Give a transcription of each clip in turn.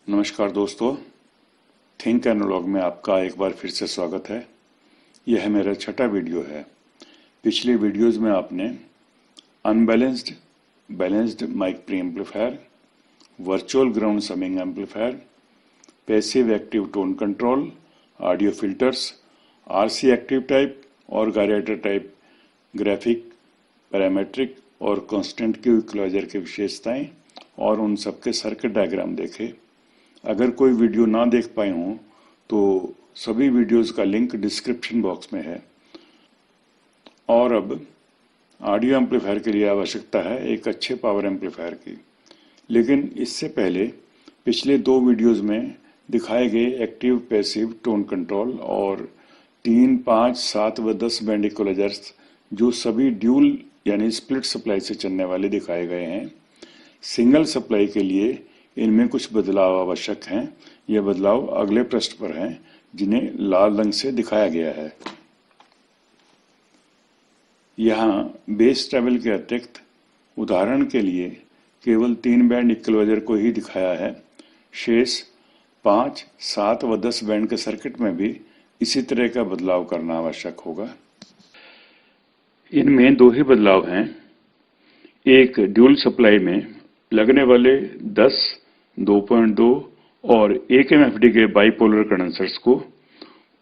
नमस्कार दोस्तों, think analogue में आपका एक बार फिर से स्वागत है। यह मेरा छठा वीडियो है। पिछले वीडियोस में आपने unbalanced, balanced mic pre amplifier, virtual ground summing amplifier, passive active tone control, audio filters, RC active type और गायरेटर टाइप ग्राफिक, पैरामेट्रिक और कांस्टेंट क्यू इक्वलाइजर की विशेषताएं और उन सबके सर्किट डायग्राम देखे। अगर कोई वीडियो ना देख पाए हों तो सभी वीडियोस का लिंक डिस्क्रिप्शन बॉक्स में है। और अब ऑडियो एम्पलीफायर के लिए आवश्यकता है एक अच्छे पावर एम्पलीफायर की। लेकिन इससे पहले पिछले दो वीडियोस में दिखाए गए एक्टिव पैसिव टोन कंट्रोल और 3, 5, 7 व 10 बैंड इक्वलाइजर्स जो सभी ड्यूल यानी स्प्लिट सप्लाई से चलने वाले दिखाए गए हैं। सिंगल सप्लाई के लिए इनमें कुछ बदलाव आवश्यक हैं। यह बदलाव अगले पृष्ठ पर हैं, जिन्हें लाल रंग से दिखाया गया है। यहाँ बेस ट्रेवल के अतिरिक्त उदाहरण के लिए केवल 3 बैंड इक्वलाइजर को ही दिखाया है। शेष 5, 7 व 10 बैंड के सर्किट में भी इसी तरह का बदलाव करना आवश्यक होगा। इनमें दो ही बदलाव हैं। एक, ड्यूल सप्लाई में लगने वाले 10, 2.2 और 1 MFD के बाइपोलर कंडेंसर्स को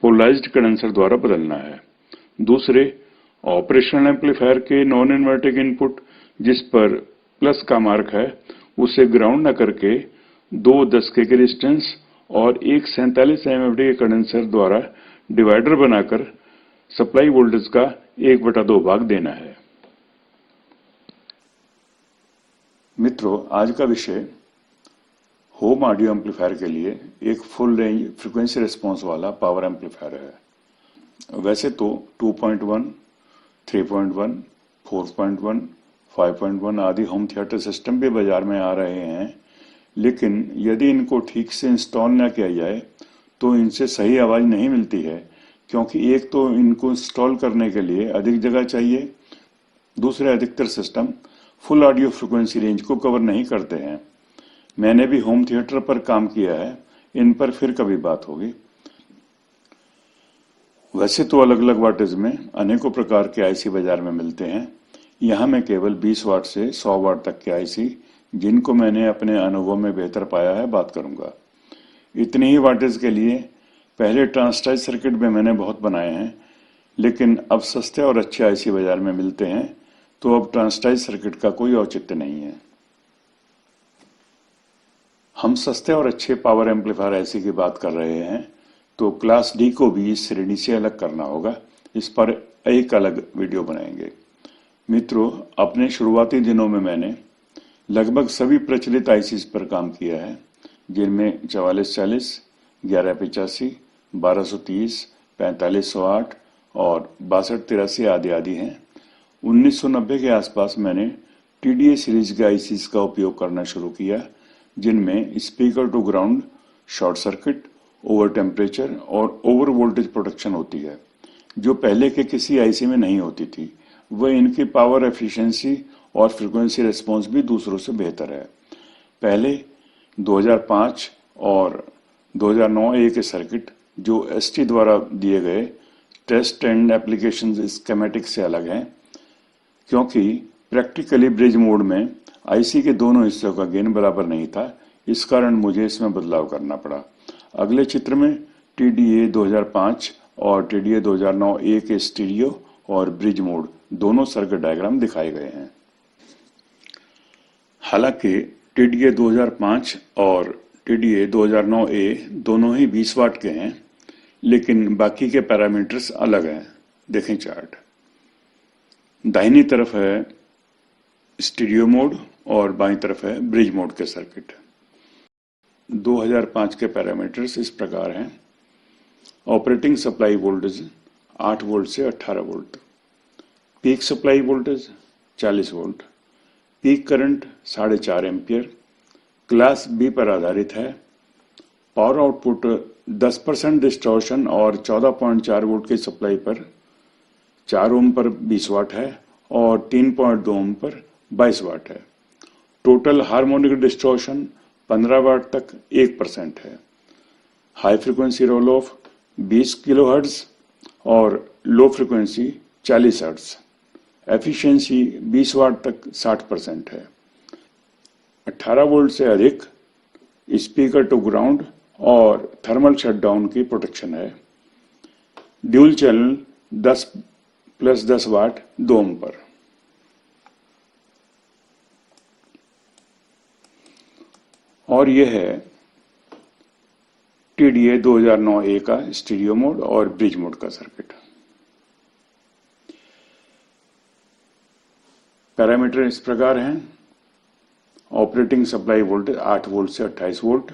पोलराइज्ड कंडेंसर द्वारा बदलना है। दूसरे, ऑपरेशनल एम्पलीफायर के नॉन इन्वर्टिंग इनपुट जिस पर प्लस का मार्क है उसे ग्राउंड न करके 2 10 के रेजिस्टेंस और एक 47 MFD के कंडेंसर द्वारा डिवाइडर बनाकर सप्लाई वोल्टेज का 1/2 भाग देना है। मित्रों, आज का विषय होम ऑडियो एम्पलीफायर के लिए एक फुल रेंज फ्रीक्वेंसी रिस्पांस वाला पावर एम्पलीफायर है। वैसे तो 2.1, 3.1, 4.1, 5.1 आदि होम थिएटर सिस्टम भी बाजार में आ रहे हैं, लेकिन यदि इनको ठीक से इंस्टॉल न किया जाए तो इनसे सही आवाज नहीं मिलती है, क्योंकि एक तो इनको इंस्टॉल करने के लिए अधिक जगह चाहिए, दूसरे अधिकतर system full audio frequency range को कवर नहीं करते हैं। मैंने भी होम थिएटर पर काम किया है, इन पर फिर कभी बात होगी। वैसे तो अलग अलग वाटेज में अनेकों प्रकार के आईसी बाजार में मिलते हैं। यहाँ मैं केवल 20 वाट से 100 वाट तक के आईसी, जिनको मैंने अपने अनुभव में बेहतर पाया है, बात करूंगा। इतनी ही वाटेज के लिए पहले ट्रांसटाइज सर्किट में मैंने बहुत बनाए हैं, लेकिन अब सस्ते और अच्छे आईसी बाजार में मिलते हैं, तो अब ट्रांसटाइज सर्किट का कोई औचित्य नहीं है। हम सस्ते और अच्छे पावर एम्पलीफायर आईसी की बात कर रहे हैं, तो क्लास डी को भी इस श्रेणी से अलग करना होगा। इस पर एक अलग वीडियो बनाएंगे। मित्रों, अपने शुरुआती दिनों में मैंने लगभग सभी प्रचलित आईसीज पर काम किया है, जिनमें 4440, 1185, 1230, 4508 और 6283 आदि हैं। 1990 के आसपास मैंने टीडीए सीरीज के आईसीज का उपयोग करना शुरू किया, जिनमें speaker to ground, short circuit, over temperature और ओवर वोल्टेज प्रोटेक्शन होती है, जो पहले के किसी आईसी में नहीं होती थी। वह इनकी पावर एफिशिएंसी और फ्रीक्वेंसी रिस्पांस भी दूसरों से बेहतर है। पहले 2005 और 2009 ए के सर्किट जो एसटी द्वारा दिए गए टेस्ट एंड एप्लीकेशन स्कीमेटिक से अलग हैं, क्योंकि प्रैक्टिकली ब्रिज मोड में आईसी के दोनों हिस्सों का गेन बराबर नहीं था। इस कारण मुझे इसमें बदलाव करना पड़ा। अगले चित्र में टीडीए 2005 और टीडीए 2009 ए के स्टीरियो और ब्रिज मोड दोनों सर्किट डायग्राम दिखाए गए हैं। हालांकि टीडीए 2005 और टीडीए 2009 ए दोनों ही 20 वाट के हैं, लेकिन बाकी के पैरामीटर्स अलग हैं। देखें चार्ट। दाहिनी तरफ है स्टीरियो मोड और बाईं तरफ है ब्रिज मोड के सर्किट। 2005 के पैरामीटर्स इस प्रकार हैं। ऑपरेटिंग सप्लाई वोल्टेज 8 वोल्ट से 18 volt, peak supply voltage 40 volt, peak current 4.5 ampere, class B पर आधारित है। पावर आउटपुट 10% डिस्टॉर्शन और 14.4 वोल्ट की सप्लाई पर 4 ओम पर 20 वाट है और 3.2 ओम पर 22 वाट है। टोटल हार्मोनिक डिस्टॉर्शन 15 वाट तक 1% है। High frequency roll off 20 kilohertz और low frequency 40 hertz. Efficiency 20 watt तक 60% है। 18 वोल्ट से अधिक स्पीकर टू ग्राउंड और थर्मल शटडाउन की प्रोटेक्शन है। ड्यूल चैनल 10+10 वाट 2 ओम पर। और यह है TDA 2009A का स्टीरियो मोड और ब्रिज मोड का सर्किट। पैरामीटर इस प्रकार हैं। ऑपरेटिंग सप्लाई वोल्टेज 8 वोल्ट से 28 volt,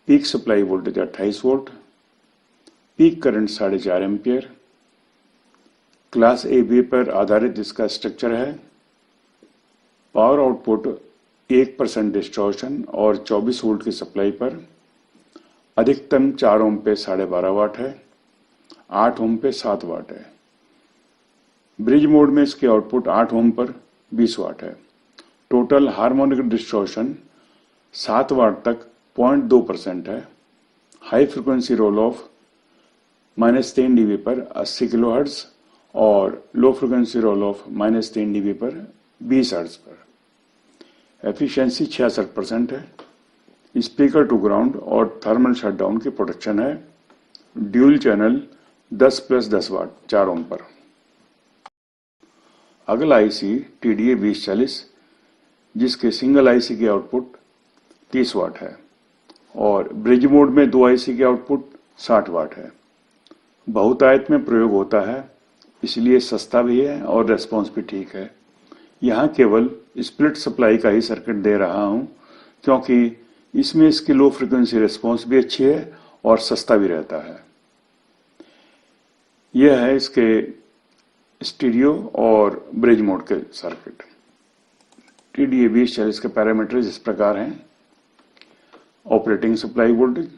peak supply voltage 28 volt, peak current 4.5 ampere. Class AB पर आधारित इसका स्ट्रक्चर है। पावर आउटपुट 1% डिस्टॉर्शन और 24 वोल्ट की सप्लाई पर। अधिकतम 4 ओम पे 12.5 वाट है, 8 ओम पे 7 वाट है। ब्रिज मोड में इसके आउटपुट 8 ओम पर 20 वाट है। टोटल हार्मोनिक डिस्टॉर्शन 7 वाट तक 0.2% है। High frequency roll off -3 dB पर 80 किलोहर्ट्ज और low frequency roll off -3 dB पर 20 हर्ट्ज पर। एफिशिएंसी 66% है। स्पीकर टू ग्राउंड और थर्मल शटडाउन की प्रोटेक्शन है। ड्यूल चैनल 10+10 वाट 4 ओम पर। अगला आईसी TDA 2040 जिसके सिंगल आईसी की आउटपुट 30 वाट है और ब्रिज मोड में 2 आईसी की आउटपुट 60 वाट है। बहुतायत में प्रयोग होता है, इसलिए सस्ता भी है और रेस्पॉन्स भी ठीक है। यहाँ केवल स्प्लिट सप्लाई का ही सर्किट दे रहा हूँ क्योंकि इसमें इसकी लो फ्रीक्वेंसी रेस्पॉन्स भी अच्छी है और सस्ता भी रहता है। यह है इसके स्टीरियो और ब्रिज मोड के सर्किट। TDA 2040 के पैरामीटर इस प्रकार हैं। ऑपरेटिंग सप्लाई वोल्टेज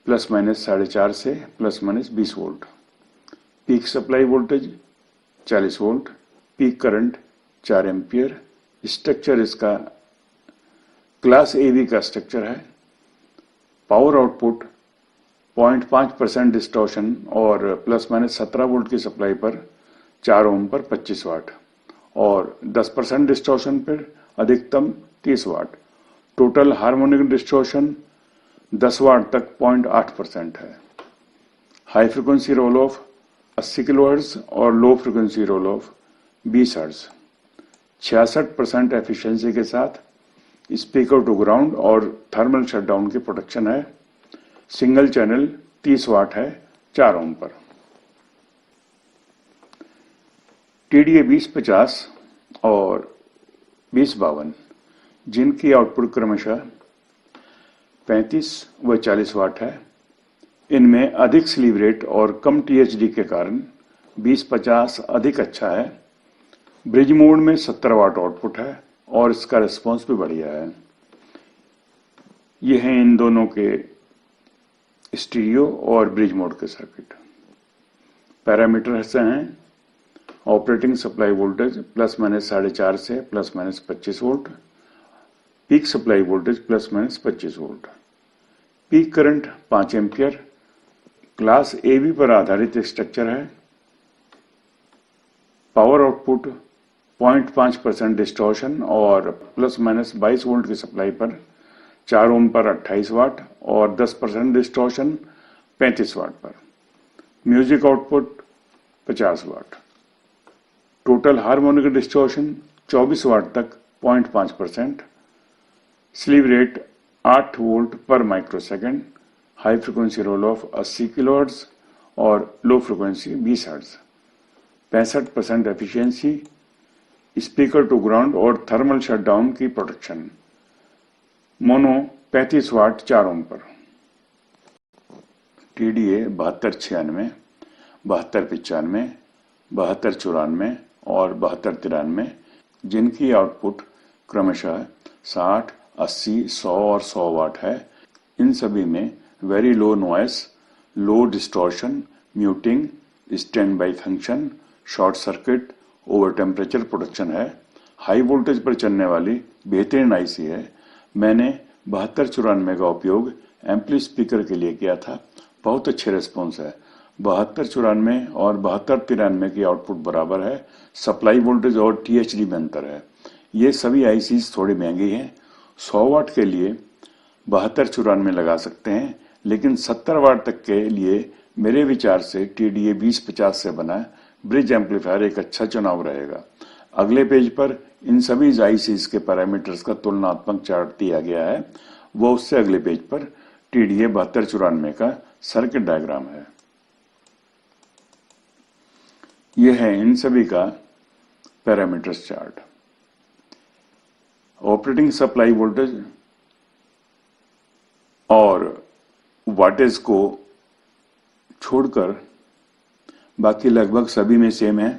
±4.5 से ±20 volt. Peak supply voltage 40 volt. Peak current 4 ampere. Structure इसका क्लास AB का स्ट्रक्चर है। पावर आउटपुट 0.5% डिस्टॉर्शन और ±17 वोल्ट की सप्लाई पर 4 ओम पर 25 वाट और 10% डिस्टॉर्शन पर अधिकतम 30 watt. Total harmonic distortion 10 watt तक 0.8% है। High frequency roll off 80 kilohertz और low frequency roll off 20 hertz. 66% efficiency के साथ स्पीकर टू ग्राउंड और थर्मल शटडाउन की प्रोटेक्शन है। सिंगल चैनल 30 वाट है 4 ओम पर। TDA 2050 और 2052 जिनकी आउटपुट क्रमशः 35 व 40 वाट है। इनमें अधिक स्लीव रेट और कम THD के कारण 2050 अधिक अच्छा है। ब्रिज मोड में 70 वाट आउटपुट है और इसका रिस्पॉन्स भी बढ़िया है। ये हैं इन दोनों के स्टीरियो और ब्रिज मोड के सर्किट। पैरामीटर ऐसे हैं। ऑपरेटिंग सप्लाई वोल्टेज ±4.5 से ±25 volt. Peak supply voltage ±25 volt. Peak current 5 ampere. Class AB पर आधारित स्ट्रक्चर है। पावर आउटपुट 0.5% डिस्टॉर्शन और ±22 वोल्ट की सप्लाई पर 4 ओम पर 28 वाट और 10% डिस्टॉर्शन 35 वाट पर। Music output 50 watt. Total harmonic distortion 24 watt तक 0.5%। स्लीव रेट 8 वोल्ट पर microsecond. High frequency roll off 80 kilohertz और low frequency 20 hertz. 65% efficiency. Speaker to ground और थर्मल शटडाउन की प्रोटेक्शन। मोनो 35 वाट 4 ओम पर। TDA 7296, 7295, 7294 और 7293 जिनकी output क्रमशः 60, 80, 100 और 100 वाट है। इन सभी में very low noise, low distortion, muting, stand by function, short circuit, over temperature protection है। हाई वोल्टेज पर चलने वाली बेहतरीन आईसी है। मैंने 7294 का उपयोग एम्पली स्पीकर के लिए किया था। बहुत अच्छे रिस्पॉन्स है। 7294 और 7293 की आउटपुट बराबर है। सप्लाई वोल्टेज और THD में अंतर है। ये सभी आईसीज थोड़ी महंगी हैं। 100 वाट के लिए 7294 लगा सकते हैं, लेकिन 70 वाट तक के लिए मेरे विचार से TDA 2050 से बना ब्रिज एम्पलीफायर एक अच्छा चुनाव रहेगा। अगले पेज पर इन सभी आईसीज के पैरामीटर्स का तुलनात्मक चार्ट दिया गया है। वो उससे अगले पेज पर TDA 7294 का सर्किट डायग्राम है। यह है इन सभी का parameters chart. Operating supply voltage और वाटेज को छोड़कर बाकी लगभग सभी में सेम है।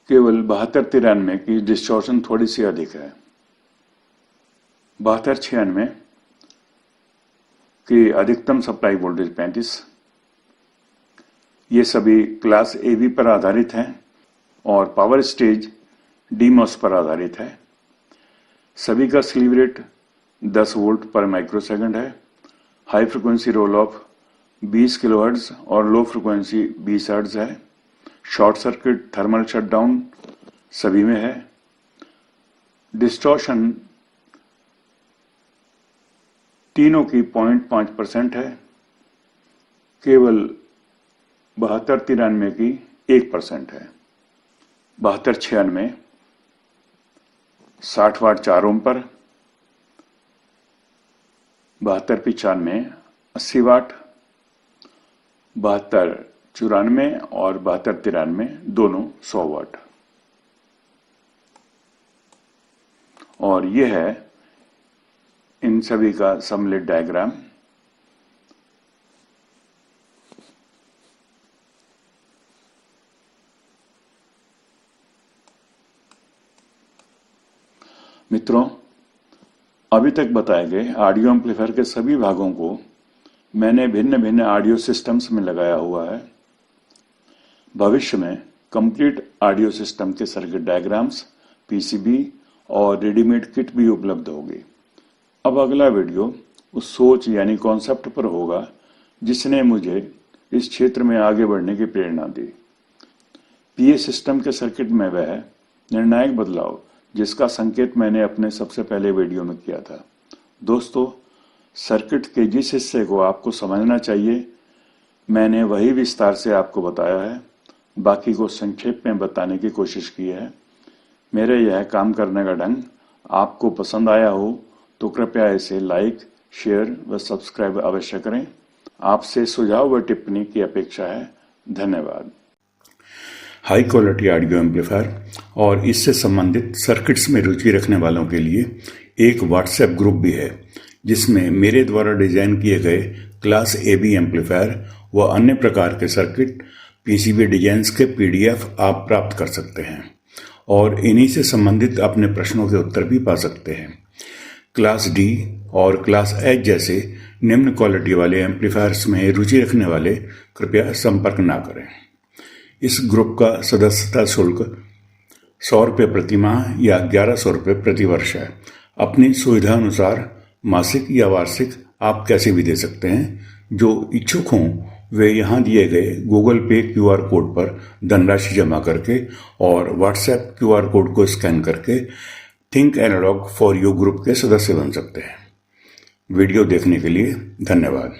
केवल 7293 की डिस्टॉर्शन थोड़ी सी अधिक है। 7296 की अधिकतम सप्लाई वोल्टेज 35। ये सभी क्लास AB पर आधारित हैं और पावर स्टेज DMOS पर आधारित है। सभी का स्लीव रेट 10 वोल्ट पर माइक्रोसेकंड है। High frequency roll off 20 kilohertz और लो फ्रिक्वेंसी 20 हर्ट्ज है। शॉर्ट सर्किट थर्मल शटडाउन सभी में है। डिस्टॉर्शन तीनों की 0.5% है। केवल 7293 की 1% है। 7296 60 वाट 4 ओम पर, 7295 80 वाट, 7294 और 7293 दोनों 100 वाट। और यह है इन सभी का समलेट डायग्राम। मित्रों, अभी तक बताए गए ऑडियो एम्पलीफायर के सभी भागों को मैंने भिन्न भिन्न ऑडियो सिस्टम्स में लगाया हुआ है। भविष्य में कंप्लीट ऑडियो सिस्टम के सर्किट डायग्राम्स, PCB और रेडीमेड किट भी उपलब्ध होगी। अब अगला वीडियो उस सोच यानी कॉन्सेप्ट पर होगा जिसने मुझे इस क्षेत्र में आगे बढ़ने की प्रेरणा दी। PA सिस्टम के सर्किट में वह निर्णायक बदलाव जिसका संकेत मैंने अपने सबसे पहले वीडियो में किया था। दोस्तों, सर्किट के जिस हिस्से को आपको समझना चाहिए मैंने वही विस्तार से आपको बताया है। बाकी को संक्षेप में बताने की कोशिश की है। मेरे यह काम करने का ढंग आपको पसंद आया हो तो कृपया इसे लाइक, शेयर व सब्सक्राइब अवश्य करें। आपसे सुझाव व टिप्पणी की अपेक्षा है। धन्यवाद। हाई क्वालिटी ऑडियो एम्पलीफायर और इससे संबंधित सर्किट्स में रुचि रखने वालों के लिए एक व्हाट्सएप ग्रुप भी है जिसमें मेरे द्वारा डिजाइन किए गए क्लास AB एम्पलीफायर व अन्य प्रकार के सर्किट PCB डिजाइन्स के PDF आप प्राप्त कर सकते हैं और इन्हीं से संबंधित अपने प्रश्नों के उत्तर भी पा सकते हैं। क्लास D और क्लास H जैसे निम्न क्वालिटी वाले एम्पलीफायर्स में रुचि रखने वाले कृपया संपर्क ना करें। इस ग्रुप का सदस्यता शुल्क 100 रुपये प्रति माह या 1100 रुपये प्रति वर्ष है। अपनी सुविधा अनुसार मासिक या वार्षिक आप कैसे भी दे सकते हैं। जो इच्छुक हों वे यहाँ दिए गए गूगल पे QR कोड पर धनराशि जमा करके और व्हाट्सएप QR कोड को स्कैन करके think analog for you group के सदस्य बन सकते हैं। वीडियो देखने के लिए धन्यवाद।